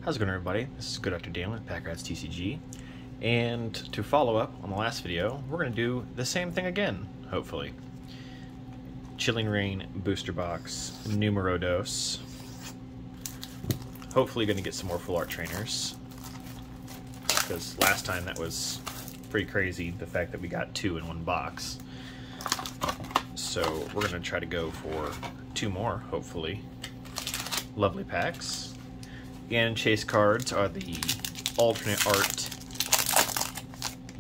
How's it going, everybody? This is Good Dr. Dan with Packrats TCG, and to follow up on the last video, we're going to do the same thing again, hopefully. Chilling Reign Booster Box, Numero Dos. Hopefully going to get some more Full Art Trainers, because last time that was pretty crazy, the fact that we got 2 in one box. So we're going to try to go for 2 more, hopefully. Lovely packs. And chase cards are the alternate art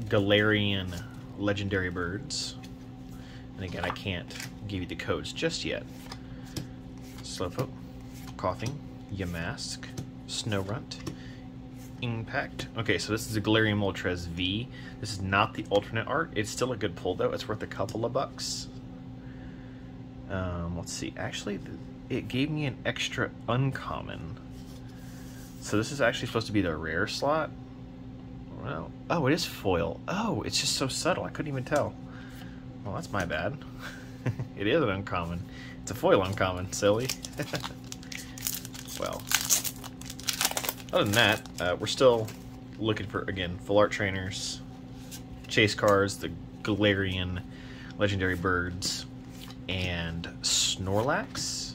Galarian legendary birds. And again, I can't give you the codes just yet. Slowpoke, Coughing, Yamask, Snowrunt, Impact. Okay, so this is a Galarian Moltres V. This is not the alternate art. It's still a good pull though. It's worth a couple of bucks. Let's see. Actually, it gave me an extra uncommon. So this is actually supposed to be the rare slot. Well, oh, it is foil. Oh, it's just so subtle. I couldn't even tell. Well, that's my bad. It is an uncommon. It's a foil uncommon. Silly. Well, other than that, we're still looking for, again, Full Art Trainers, chase cards, the Galarian legendary birds, and Snorlax,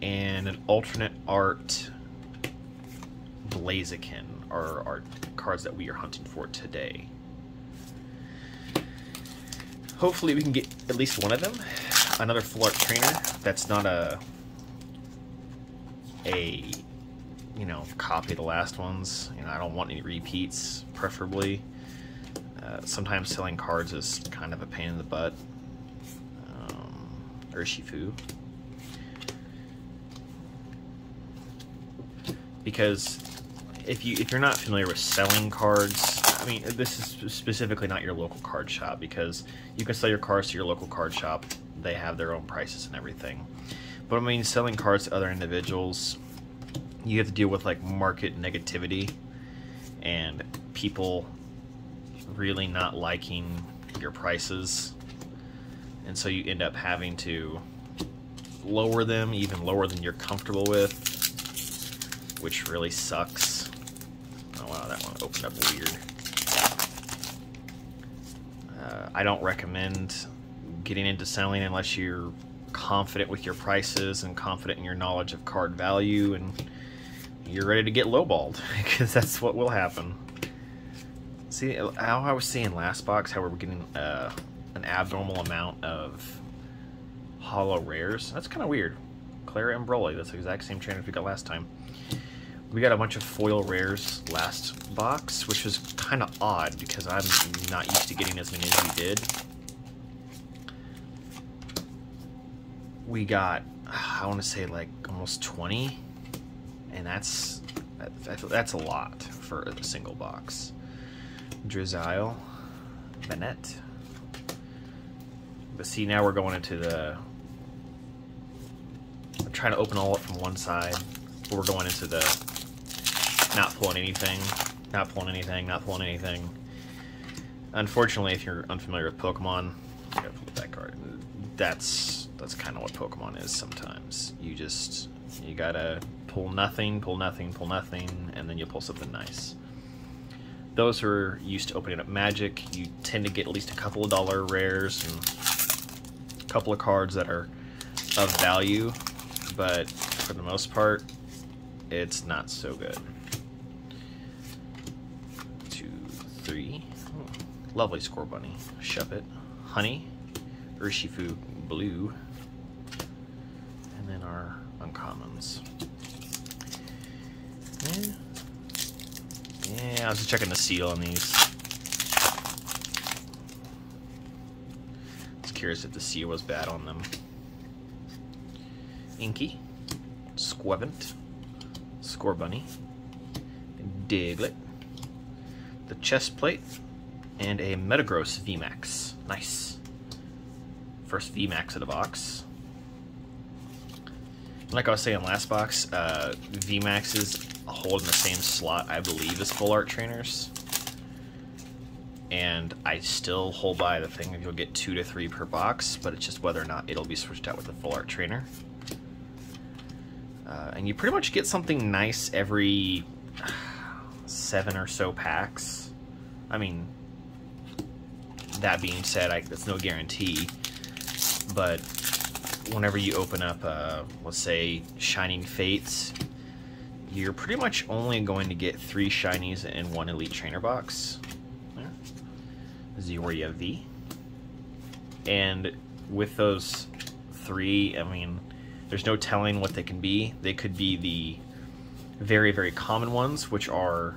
and an alternate art Blaziken are our cards that we are hunting for today. Hopefully we can get at least one of them. Another Full Art Trainer that's not a you know, copy of the last ones. You know, I don't want any repeats, preferably. Sometimes selling cards is kind of a pain in the butt. Urshifu. Because if you're not familiar with selling cards, I mean, this is specifically not your local card shop, because you can sell your cards to your local card shop. They have their own prices and everything. But I mean, selling cards to other individuals, you have to deal with like market negativity and people really not liking your prices. And so you end up having to lower them, even lower than you're comfortable with, which really sucks. Oh wow, that one opened up weird. I don't recommend getting into selling unless you're confident with your prices and confident in your knowledge of card value and you're ready to get lowballed, because that's what will happen. See, how I was saying last box, how we were getting an abnormal amount of holo rares. That's kind of weird. Clara and Broly, that's the exact same trainers we got last time. We got a bunch of foil rares last box, which was kind of odd because I'm not used to getting as many as we did. We got, I want to say like almost 20, and that's a lot for a single box. Drizzile, Bennett. But see, now we're going into the, I'm trying to open all up from one side, but we're going into the not pulling anything, not pulling anything, not pulling anything. Unfortunately, if you're unfamiliar with Pokemon, I gotta flip that card. That's kind of what Pokemon is sometimes. You gotta pull nothing, pull nothing, pull nothing, and then you pull something nice. Those who are used to opening up Magic, you tend to get at least a couple of dollar rares and a couple of cards that are of value, but for the most part, it's not so good. 2, 3. Oh, lovely Score Bunny. Shuppet. Honey. Urshifu Blue. And then our uncommons. Yeah, I was just checking the seal on these. I was curious if the seal was bad on them. Inky. Squevent. Score Bunny, Diglett, the chest plate, and a Metagross VMAX. Nice. First VMAX of the box. Like I was saying last box, VMAXs hold in the same slot, I believe, as Full Art Trainers. And I still hold by the thing that you'll get 2 to 3 per box, but it's just whether or not it'll be switched out with a Full Art Trainer. And you pretty much get something nice every 7 or so packs. I mean, that being said, that's no guarantee, but whenever you open up, let's say, Shining Fates, you're pretty much only going to get 3 shinies in 1 Elite Trainer box. There. This is where you have V. And with those 3, I mean, there's no telling what they can be. They could be the very, very common ones, which are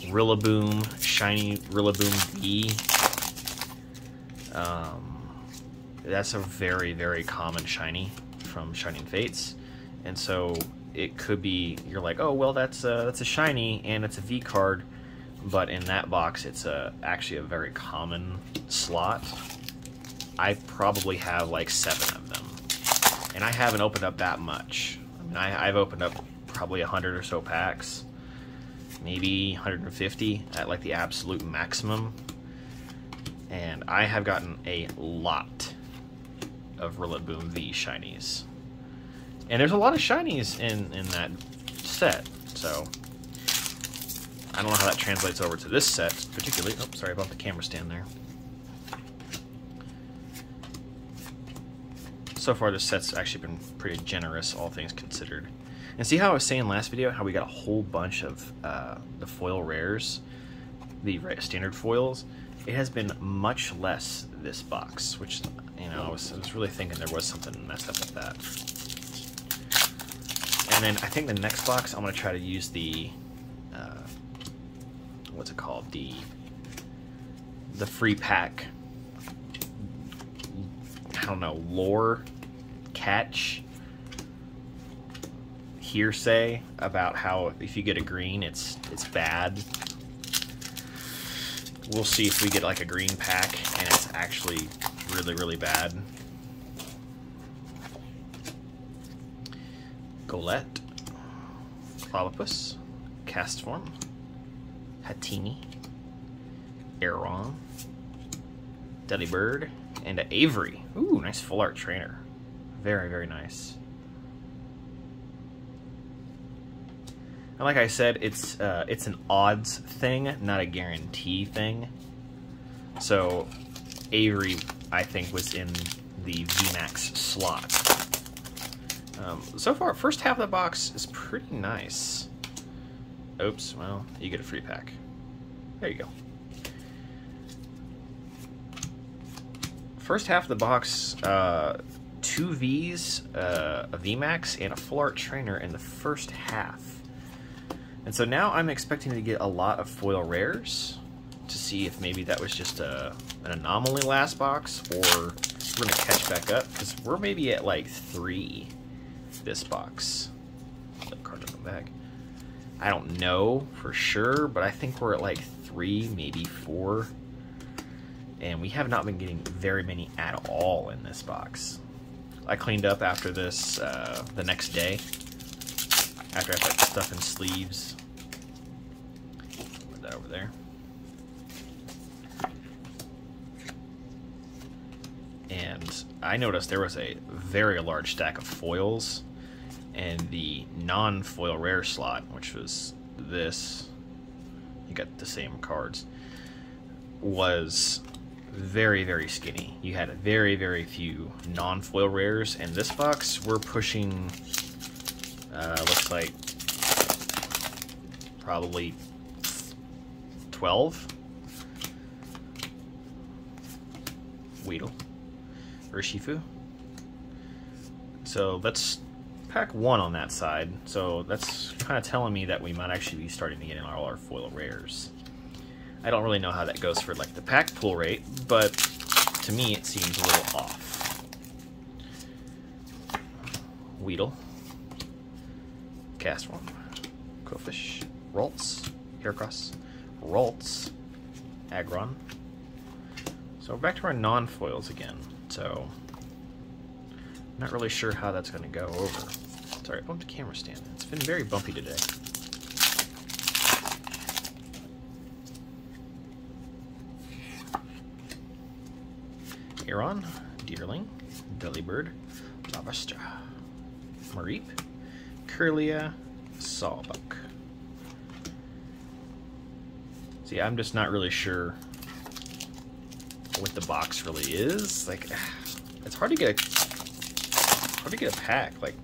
Rillaboom, Shiny Rillaboom V. That's a very, very common shiny from Shining Fates. And so it could be, you're like, oh, well, that's a shiny and it's a V card, but in that box it's actually a very common slot. I probably have like 7 of them, and I haven't opened up that much. I mean, I've opened up probably 100 or so packs, maybe 150 at like the absolute maximum, and I have gotten a lot of Rillaboom V shinies. And there's a lot of shinies in that set, so I don't know how that translates over to this set particularly. Oh, sorry about the camera stand there. So far this set's actually been pretty generous, all things considered. And see how I was saying last video, how we got a whole bunch of the foil rares, the standard foils? It has been much less this box, which, you know, I was really thinking there was something messed up with that. And then I think the next box, I'm going to try to use the, what's it called? The free pack, I don't know, lore, catch, hearsay about how if you get a green, it's bad. We'll see if we get like a green pack and it's actually really, really bad. Golett, Clobbopus, Castform, Hatini, Aeron, Delibird, and an Avery. Ooh, nice full art trainer. Very, very nice. And like I said, it's an odds thing, not a guarantee thing. So Avery, I think, was in the VMAX slot. So far, first half of the box is pretty nice. Oops, well, you get a free pack. There you go. First half of the box, 2 Vs, a VMAX, and a full art trainer in the first half. And so now I'm expecting to get a lot of foil rares to see if maybe that was just an anomaly last box, or we're going to catch back up, because we're maybe at like 3 this box. Flip card on the back. I don't know for sure, but I think we're at like 3, maybe 4. And we have not been getting very many at all in this box. I cleaned up after this the next day, after I put stuff in sleeves. Put that over there. And I noticed there was a very large stack of foils, and the non-foil rare slot, which was this, you got the same cards, was very, very skinny. You had very, very few non-foil rares, and this box we're pushing, looks like probably 12. Weedle, Urshifu. So that's pack 1 on that side. So that's kind of telling me that we might actually be starting to get in all our foil rares. I don't really know how that goes for like the pack pull rate, but to me it seems a little off. Weedle, Castform, Quillfish, Ralts, Heracross, Ralts, Aggron. So we're back to our non-foils again. So I'm not really sure how that's going to go over. Sorry, I bumped the camera stand. It's been very bumpy today. Aeron, Deerling, Delibird, Lavastra, Mareep, Curlia, Sawbuck. See, I'm just not really sure what the box really is. Like, it's hard to get a pack. Like,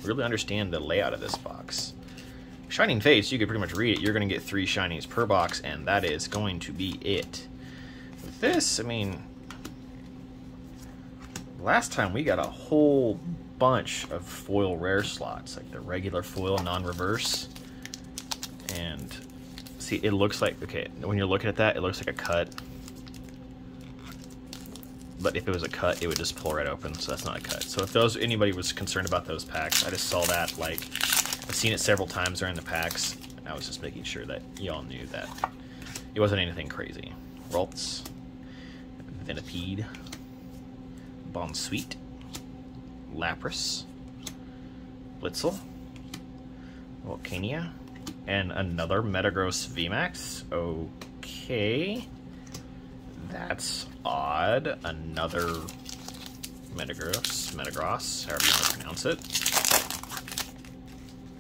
really understand the layout of this box. Shining Face, you could pretty much read it. You're going to get 3 shinies per box, and that is going to be it. With this, I mean, last time we got a whole bunch of foil rare slots, like the regular foil, non-reverse. And see, it looks like, okay, when you're looking at that, it looks like a cut. But if it was a cut, it would just pull right open, so that's not a cut. So if anybody was concerned about those packs, I just saw that, like, I've seen it several times during the packs, and I was just making sure that y'all knew that it wasn't anything crazy. Ralts, Venipede, Bonsweet, Lapras, Blitzel, Volcania, and another Metagross VMAX. Okay. That's odd. Another Metagross, however you want to pronounce it.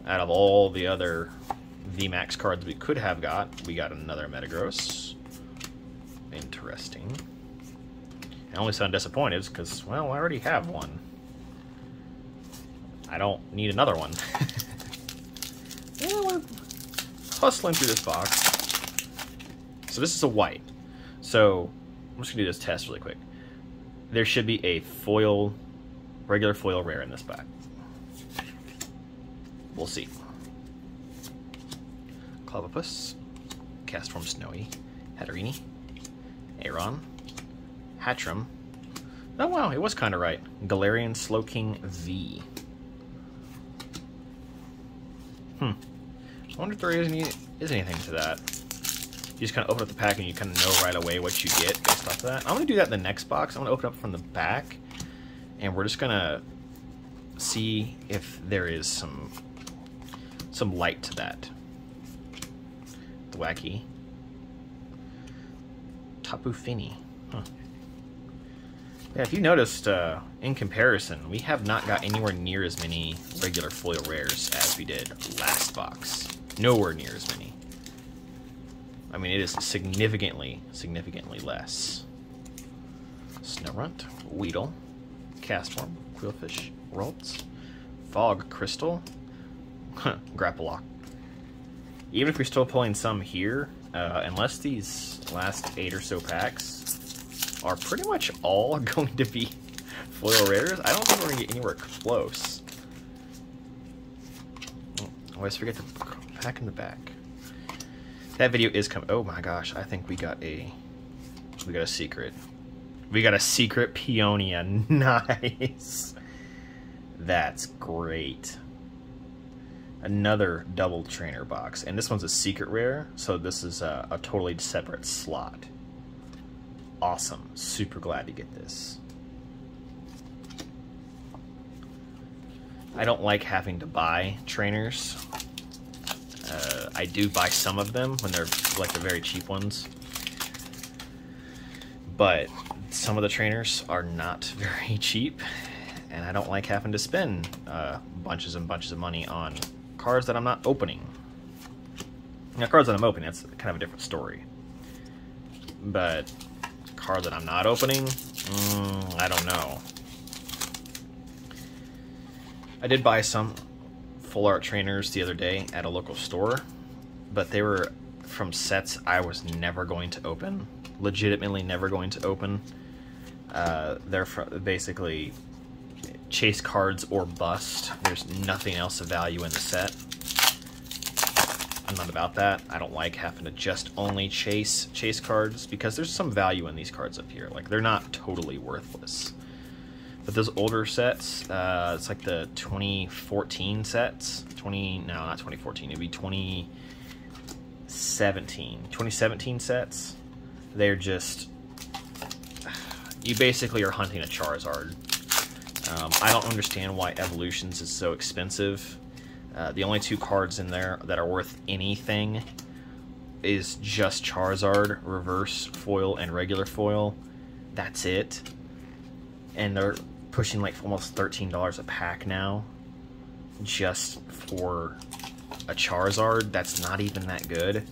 Out of all the other VMAX cards we could have got, we got another Metagross. Interesting. I only sound disappointed because, well, I already have one. I don't need another one. Yeah, we're hustling through this box. So this is a white. So I'm just gonna do this test really quick. There should be a foil, regular foil rare in this pack. We'll see. Clobbopus, Castform Snowy, Hatterini, Aeron, Hatchram. Oh wow, it was kind of right. Galarian Slowking V. I wonder if there is anything to that. You just kind of open up the pack and you kind of know right away what you get based off of that. I'm going to do that in the next box. I'm going to open up from the back, and we're just going to see if there is some light to that. Thwacky. Tapu Fini. Huh. Yeah, if you noticed, in comparison, we have not got anywhere near as many regular foil rares as we did last box. Nowhere near as many. I mean, it is significantly less. Snorunt, Weedle, Castform, Quillfish, Ralts, Fog Crystal, Grapplock. Even if we're still pulling some here, unless these last 8 or so packs are pretty much all going to be foil rares, I don't think we're going to get anywhere close. I always forget to pack in the back. That video is coming. Oh my gosh, I think we got a secret. We got a secret Peonia. Nice. That's great. Another double trainer box. And this one's a secret rare, so this is a totally separate slot. Awesome. Super glad to get this. I don't like having to buy trainers. I do buy some of them when they're like the very cheap ones, but some of the trainers are not very cheap, and I don't like having to spend bunches and bunches of money on cards that I'm not opening. Now, cards that I'm opening, that's kind of a different story, but cards that I'm not opening, I don't know. I did buy some full art trainers the other day at a local store, but they were from sets I was never going to open, legitimately never going to open. They're basically chase cards or bust. There's nothing else of value in the set. I'm not about that. I don't like having to just only chase cards, because there's some value in these cards up here. Like, they're not totally worthless. But those older sets, it's like the 2014 sets. No, not 2014. It'd be 2017 sets. They're just... You basically are hunting a Charizard. I don't understand why Evolutions is so expensive. The only 2 cards in there that are worth anything is just Charizard, reverse foil and regular foil. That's it. And they're pushing like almost $13 a pack now. just for a Charizard that's not even that good,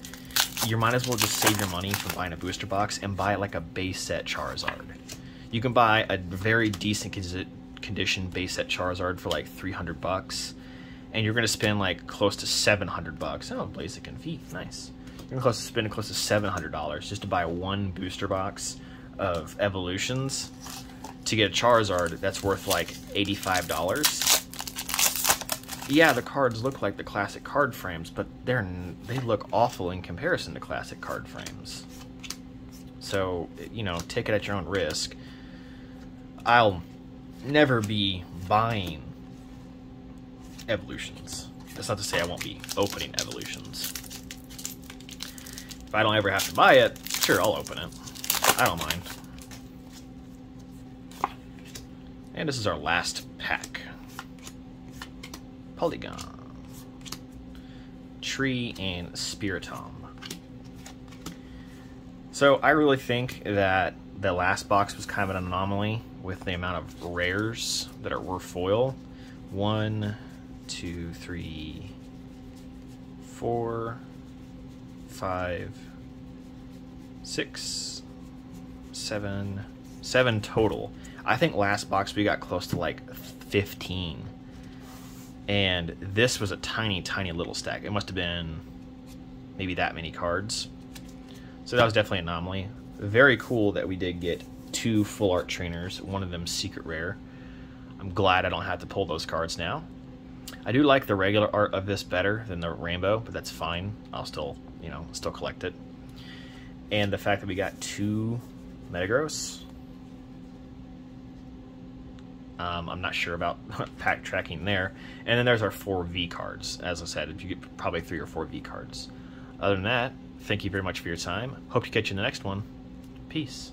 you might as well just save your money from buying a booster box and buy like a base set Charizard. You can buy a very decent condition base set Charizard for like $300, and you're gonna spend like close to $700. Oh, Blaziken and Feet, nice. You're gonna spend close to $700 just to buy one booster box of evolutions to get a Charizard that's worth like $85. Yeah, the cards look like the classic card frames, but they look awful in comparison to classic card frames. So, you know, take it at your own risk. I'll never be buying evolutions. That's not to say I won't be opening evolutions. If I don't ever have to buy it, sure, I'll open it. I don't mind. And this is our last pack. Polygon, Tree, and Spiritomb. So I really think that the last box was kind of an anomaly with the amount of rares that were foil. 1, 2, 3, 4, 5, 6, 7 total. I think last box we got close to like 15. And this was a tiny, tiny little stack. It must have been maybe that many cards. So that was definitely an anomaly. Very cool that we did get 2 full art trainers, one of them secret rare. I'm glad I don't have to pull those cards now. I do like the regular art of this better than the rainbow, but that's fine. I'll still, you know, still collect it. And the fact that we got 2 Metagross. I'm not sure about pack tracking there. And then there's our 4 V cards. As I said, if you get probably 3 or 4 V cards. Other than that, thank you very much for your time. Hope to catch you in the next one. Peace.